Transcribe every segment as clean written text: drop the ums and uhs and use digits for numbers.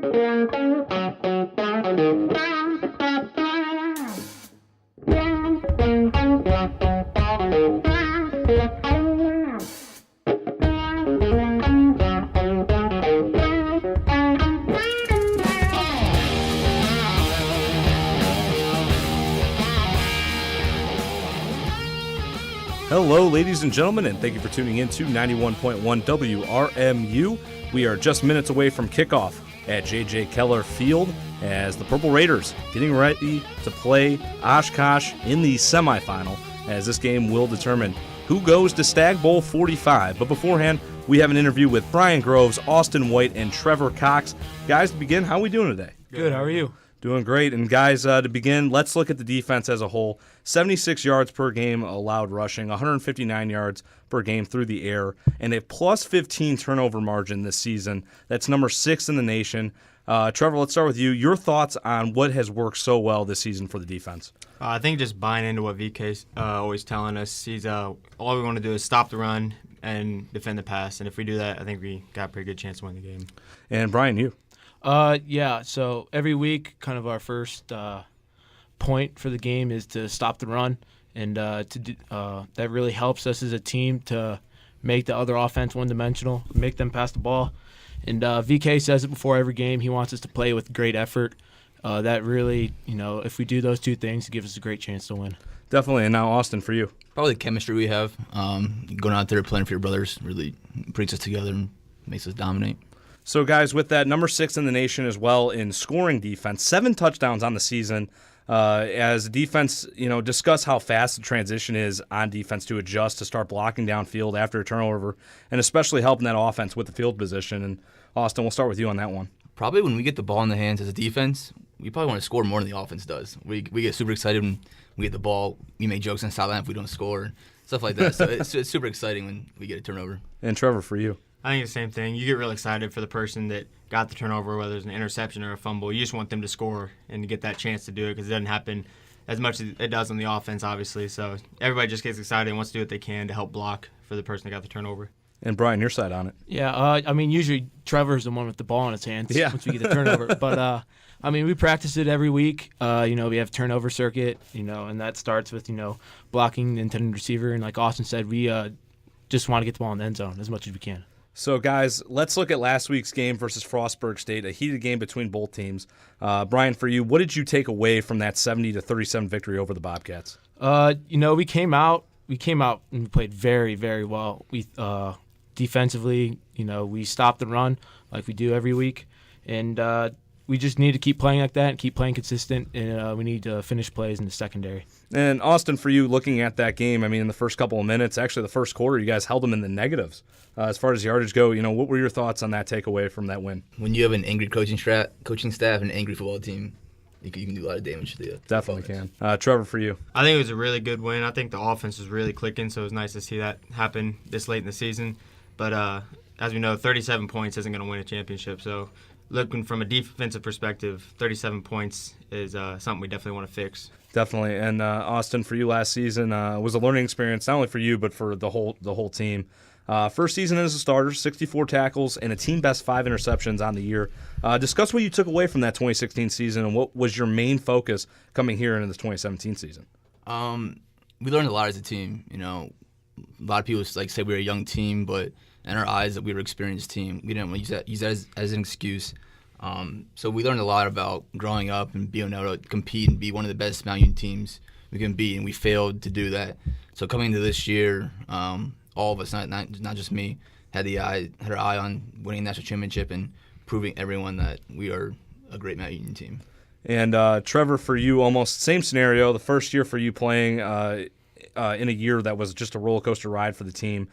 Hello, ladies and gentlemen, and thank you for tuning in to 91.1 WRMU. We are just minutes away from kickoff at J.J. Keller Field as the Purple Raiders getting ready to play Oshkosh in the semifinal, as this game will determine who goes to Stagg Bowl 45. But beforehand, we have an interview with Brian Groves, Austin White, and Trevor Cox. Guys, to begin, how are we doing today? Good, how are you? Doing great. And guys, to begin, let's look at the defense as a whole. 76 yards per game allowed rushing, 159 yards per game through the air, and a plus 15 turnover margin this season. That's number 6 in the nation. Trevor, let's start with you. Your thoughts on what has worked so well this season for the defense? I think just buying into what VK's always telling us. He's all we want to do is stop the run and defend the pass. And if we do that, I think we got a pretty good chance to win the game. And Brian, you? Yeah, so every week, kind of our first point for the game is to stop the run, and that really helps us as a team to make the other offense one-dimensional, make them pass the ball. And VK says it before every game. He wants us to play with great effort. That really, if we do those two things, it gives us a great chance to win. Definitely. And now, Austin, for you? Probably the chemistry we have. Going out there playing for your brothers really brings us together and makes us dominate. So, guys, with that, number 6 in the nation as well in scoring defense, 7 touchdowns on the season. As defense, discuss how fast the transition is on defense to adjust to start blocking downfield after a turnover, and especially helping that offense with the field position. And, Austin, we'll start with you on that one. Probably when we get the ball in the hands as a defense, we probably want to score more than the offense does. We get super excited when we get the ball. We make jokes on the sideline if we don't score, stuff like that. So it's super exciting when we get a turnover. And, Trevor, for you? I think the same thing. You get real excited for the person that got the turnover, whether it's an interception or a fumble. You just want them to score and to get that chance to do it because it doesn't happen as much as it does on the offense, obviously. So everybody just gets excited and wants to do what they can to help block for the person that got the turnover. And, Brian, your side on it. Yeah, usually Trevor's the one with the ball in his hands once we get the turnover. But, we practice it every week. We have turnover circuit, and that starts with, blocking the intended receiver. And like Austin said, we just want to get the ball in the end zone as much as we can. So, guys, let's look at last week's game versus Frostburg State, a heated game between both teams. Brian, for you, what did you take away from that 70-37 victory over the Bobcats? We came out and we played very, very well. We defensively, we stopped the run like we do every week, and we just need to keep playing like that and keep playing consistent, and we need to finish plays in the secondary. And, Austin, for you, looking at that game, in the first couple of minutes, actually the first quarter, you guys held them in the negatives. As far as yardage go, what were your thoughts on that takeaway from that win? When you have an angry coaching staff and an angry football team, you can do a lot of damage to the Definitely can. Trevor, for you? I think it was a really good win. I think the offense was really clicking, so it was nice to see that happen this late in the season. But as we know, 37 points isn't going to win a championship. So looking from a defensive perspective, 37 points is something we definitely want to fix. Definitely. And, Austin, for you last season, was a learning experience, not only for you but for the whole team. First season as a starter, 64 tackles, and a team-best 5 interceptions on the year. Discuss what you took away from that 2016 season and what was your main focus coming here into this 2017 season. We learned a lot as a team. A lot of people say we were a young team, but in our eyes that we were an experienced team. We didn't want to use that as an excuse. So we learned a lot about growing up and being able to compete and be one of the best Mount Union teams we can be, and we failed to do that. So coming into this year, all of us, not just me, had our eye on winning national championship and proving everyone that we are a great Mount Union team. And Trevor, for you, almost same scenario. The first year for you playing in a year that was just a roller coaster ride for the team.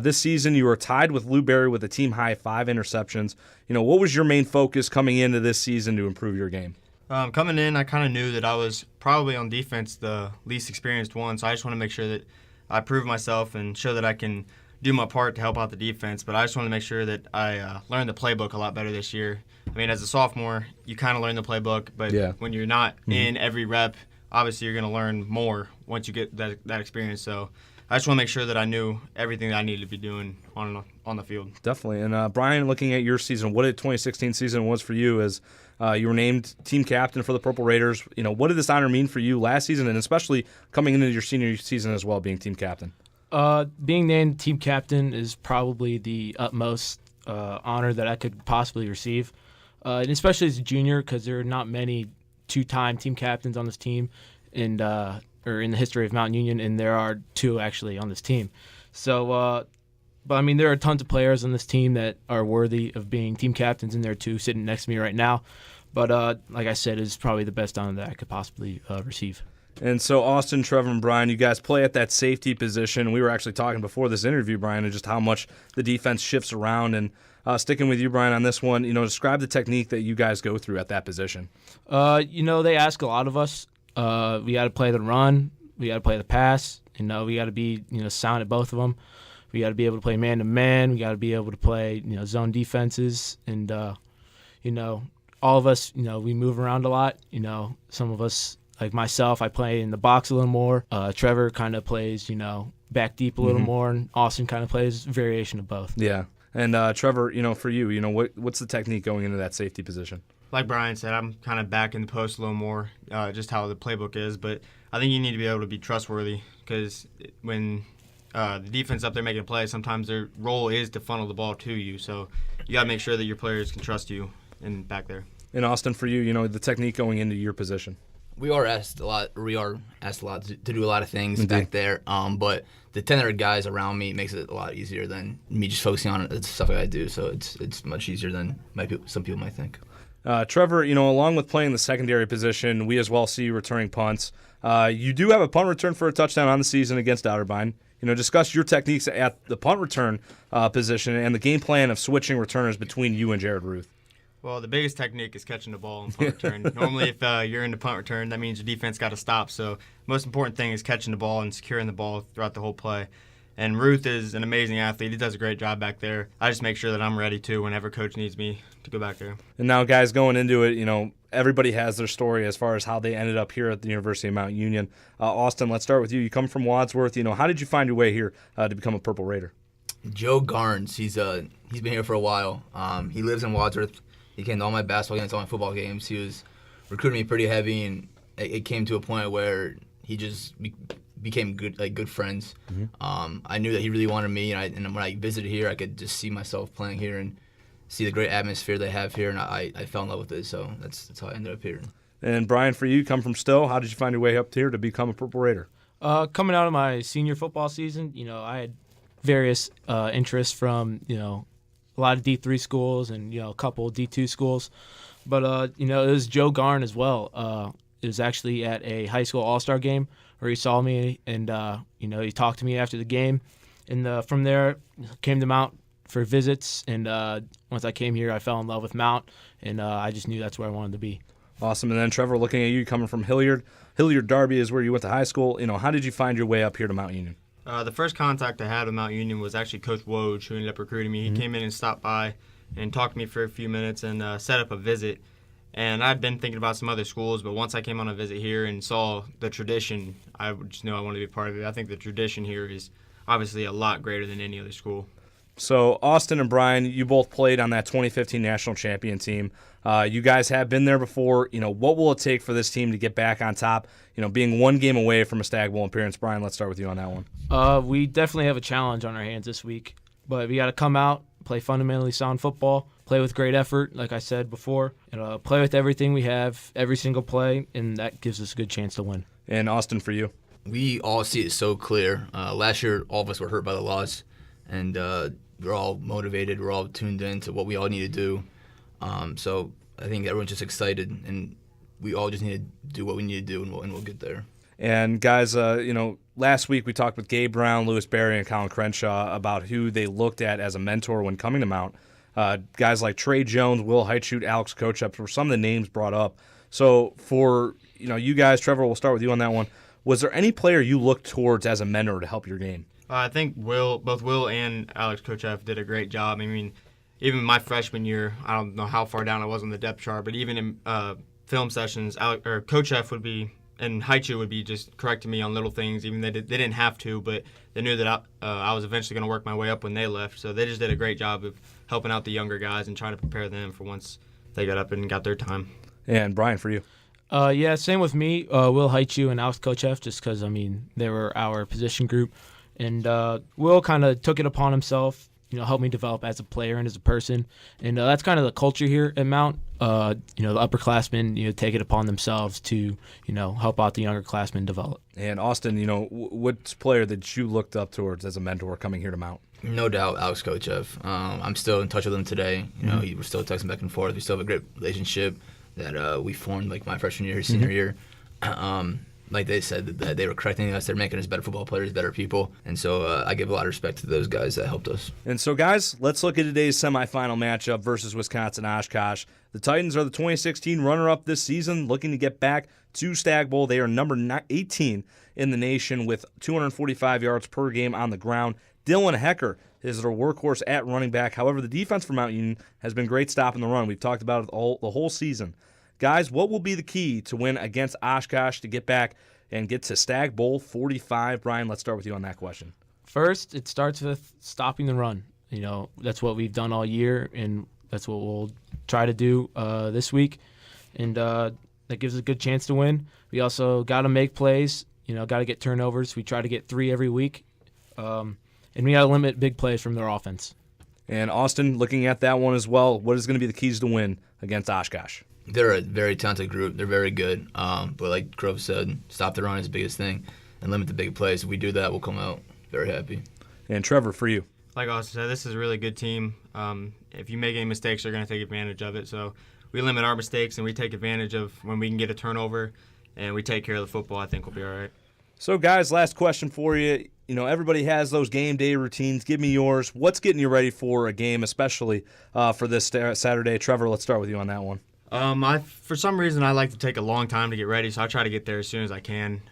This season, you were tied with Lou Berry with a team high 5 interceptions. What was your main focus coming into this season to improve your game? Coming in, I kind of knew that I was probably on defense the least experienced one, so I just want to make sure that I prove myself and show that I can do my part to help out the defense. But I just want to make sure that I learn the playbook a lot better this year. As a sophomore, you kind of learn the playbook, but when you're not in every rep, obviously you're going to learn more once you get that experience. So I just want to make sure that I knew everything that I needed to be doing on the field. Definitely. And Brian, looking at your season, what did 2016 season was for you as you were named team captain for the Purple Raiders? What did this honor mean for you last season, and especially coming into your senior season as well, being team captain? Being named team captain is probably the utmost honor that I could possibly receive, and especially as a junior, because there are not many two-time team captains on this team, and or in the history of Mount Union, and there are 2 actually on this team. So, but I mean, there are tons of players on this team that are worthy of being team captains, and there are 2 sitting next to me right now. But like I said, it's probably the best honor that I could possibly receive. And so Austin, Trevor, and Brian, you guys play at that safety position. We were actually talking before this interview, Brian, and just how much the defense shifts around. And sticking with you, Brian, on this one, describe the technique that you guys go through at that position. They ask a lot of us. We got to play the run. We got to play the pass. We got to be sound at both of them. We got to be able to play man-to-man. We got to be able to play zone defenses. And, all of us, we move around a lot. Some of us, like myself, I play in the box a little more. Trevor kind of plays, back deep a little more, and Austin kind of plays variation of both. Yeah. And Trevor, for you, what's the technique going into that safety position? Like Brian said, I'm kind of back in the post a little more, just how the playbook is. But I think you need to be able to be trustworthy, because when the defense up there making a play, sometimes their role is to funnel the ball to you. So you got to make sure that your players can trust you and back there. And Austin, for you, the technique going into your position. We are asked a lot to do a lot of things back there, but the 10 other guys around me makes it a lot easier than me just focusing on the stuff I do. So it's much easier than some people might think. Trevor, along with playing the secondary position, we as well see you returning punts. You do have a punt return for a touchdown on the season against Otterbein. Discuss your techniques at the punt return position and the game plan of switching returners between you and Jared Ruth. Well, the biggest technique is catching the ball in punt return. Normally, if you're in the punt return, that means your defense got to stop. So most important thing is catching the ball and securing the ball throughout the whole play. And Ruth is an amazing athlete. He does a great job back there. I just make sure that I'm ready, too, whenever coach needs me to go back there. And now, guys, going into it, everybody has their story as far as how they ended up here at the University of Mount Union. Austin, let's start with you. You come from Wadsworth. How did you find your way here to become a Purple Raider? Joe Garnes, he's been here for a while. He lives in Wadsworth. He came to all my basketball games, all my football games. He was recruiting me pretty heavy, and it came to a point where he just became good friends. Mm-hmm. I knew that he really wanted me, and when I visited here, I could just see myself playing here and see the great atmosphere they have here, and I fell in love with it. So that's how I ended up here. And Brian, for you, come from Stowe. How did you find your way up here to become a Purple Raider? Coming out of my senior football season, I had various interests from a lot of D3 schools and a couple of D2 schools, but it was Joe Garn as well. It was actually at a high school all-star game where he saw me, and he talked to me after the game, and from there came to Mount for visits, and once I came here, I fell in love with Mount, and I just knew that's where I wanted to be. Awesome. And then Trevor, looking at you coming from Hilliard Darby is where you went to high school. How did you find your way up here to Mount Union? The first contact I had with Mount Union was actually Coach Woj, who ended up recruiting me. He came in and stopped by and talked to me for a few minutes and set up a visit. And I'd been thinking about some other schools, but once I came on a visit here and saw the tradition, I just knew I wanted to be part of it. I think the tradition here is obviously a lot greater than any other school. So Austin and Brian, you both played on that 2015 national champion team. You guys have been there before. What will it take for this team to get back on top? Being one game away from a Stagg Bowl appearance. Brian, let's start with you on that one. We definitely have a challenge on our hands this week, but we got to come out, play fundamentally sound football, play with great effort, like I said before, and play with everything we have, every single play, and that gives us a good chance to win. And Austin, for you? We all see it so clear. Last year, all of us were hurt by the loss, and we're all motivated. We're all tuned in to what we all need to do. So I think everyone's just excited, and we all just need to do what we need to do, and we'll get there. And guys, last week we talked with Gabe Brown, Lewis Berry, and Colin Crenshaw about who they looked at as a mentor when coming to Mount. Guys like Trey Jones, Will Heitshoot, Alex Kochup were some of the names brought up. So for you guys, Trevor, we'll start with you on that one. Was there any player you looked towards as a mentor to help your game? I think both Will and Alex Kochup did a great job. I mean, even my freshman year, I don't know how far down I was on the depth chart, but even in film sessions, Kochup would be and Haichu would be just correcting me on little things, even though they didn't have to, but they knew that I was eventually going to work my way up when they left. So they just did a great job of helping out the younger guys and trying to prepare them for once they got up and got their time. And Brian, for you. Yeah, same with me. Will Haichu and Alex Kochev, just because, they were our position group. And Will kind of took it upon himself, helped me develop as a player and as a person. And that's kind of the culture here at Mount. The upperclassmen, take it upon themselves to, help out the younger classmen develop. And Austin, which player that you looked up towards as a mentor coming here to Mount? No doubt, Alex Kochev. I'm still in touch with him today. We're still texting back and forth. We still have a great relationship that we formed like my freshman year, senior year. Like they said, that they were correcting us. They're making us better football players, better people. And so I give a lot of respect to those guys that helped us. And so, guys, let's look at today's semifinal matchup versus Wisconsin-Oshkosh. The Titans are the 2016 runner-up this season, looking to get back to Stagg Bowl. They are number 18 in the nation with 245 yards per game on the ground. Dylan Hecker is their workhorse at running back. However, the defense for Mount Union has been great stopping the run. We've talked about it the whole season. Guys, what will be the key to win against Oshkosh to get back and get to Stagg Bowl 45? Brian, let's start with you on that question. First, it starts with stopping the run. That's what we've done all year, and that's what we'll try to do this week. And that gives us a good chance to win. We also got to make plays, got to get turnovers. We try to get 3 every week. And we got to limit big plays from their offense. And Austin, looking at that one as well, what is going to be the keys to win against Oshkosh? They're a very talented group. They're very good. But like Grove said, stop the run is the biggest thing and limit the big plays. If we do that, we'll come out very happy. And Trevor, for you. Like Austin said, this is a really good team. If you make any mistakes, they're going to take advantage of it. So we limit our mistakes and we take advantage of when we can get a turnover and we take care of the football. I think we'll be all right. So, guys, last question for you. Everybody has those game day routines. Give me yours. What's getting you ready for a game, especially for this Saturday? Trevor, let's start with you on that one. For some reason, I like to take a long time to get ready, so I try to get there as soon as I can,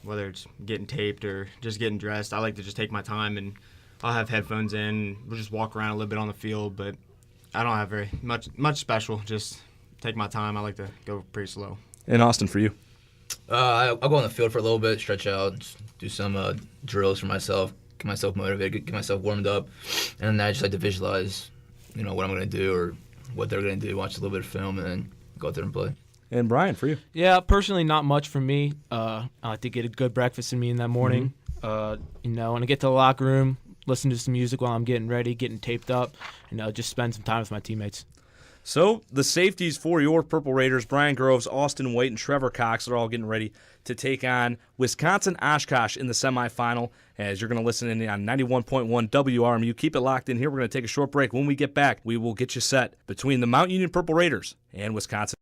whether it's getting taped or just getting dressed. I like to just take my time, and I'll have headphones in. We'll just walk around a little bit on the field, but I don't have very much special. Just take my time. I like to go pretty slow. And Austin, for you? I'll go on the field for a little bit, stretch out, just do some drills for myself, get myself motivated, get myself warmed up, and then I just like to visualize, what I'm going to do or what they're going to do, watch a little bit of film, and then go out there and play. And Brian, for you? Yeah, personally, not much for me. I like to get a good breakfast in me in that morning. When I get to the locker room, listen to some music while I'm getting ready, getting taped up, just spend some time with my teammates. So the safeties for your Purple Raiders, Brian Groves, Austin White, and Trevor Cox are all getting ready to take on Wisconsin-Oshkosh in the semifinal, as you're going to listen in on 91.1 WRMU. Keep it locked in here. We're going to take a short break. When we get back, we will get you set between the Mount Union Purple Raiders and Wisconsin